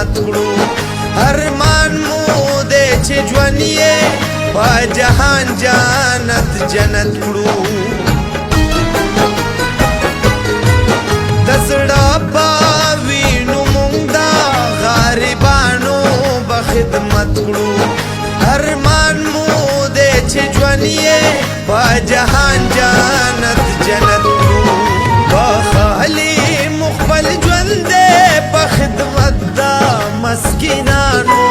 خدمت کړو ارمان مو دې چې ژوند یې په جهان جنت جنت کړو د زړه په وینو مونږ د غریبانو به خدمت کړو ارمان مو دې چې ژوند یې په جهان جنت جنت کړو بخالي مخبل ژوند دې په خدمت د مسکینانو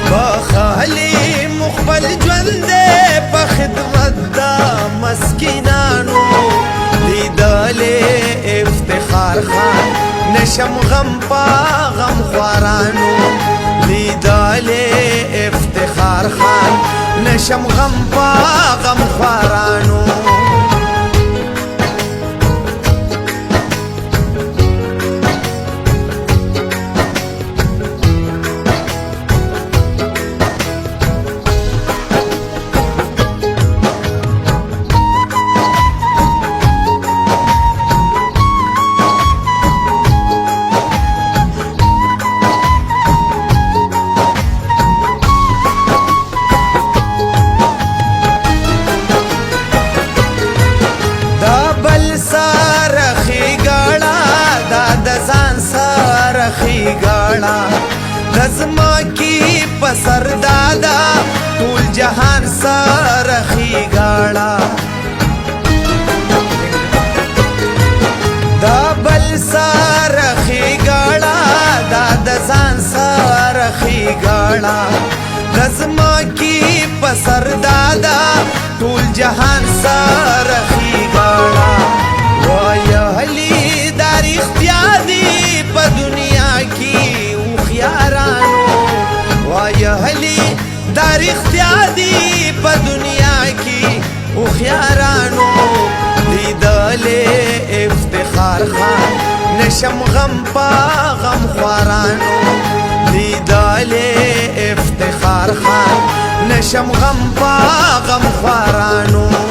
بخالي مخبل ژوند دې په خدمت د مسکینانو لیدلې افتخار خان نشم غم پا غم خوارانو لیدلې افتخار خان نشم غم پا غم خوارانو دزما کی پسر دادا ټول جهان سرخی گاڑا دا بل سرخی گاڑا دا دزان سرخی گاڑا دزما کی پسر دادا ټول جهان سرخی گاڑا وایهلی دار اختیادی په دنیا کی وایهلی دار اختیادی په دنیا کی او خیارانو لیدلې افتخار خان نشم غم پا غم خوارانو لیدلې افتخار خان نشم غم پا غم خوارانو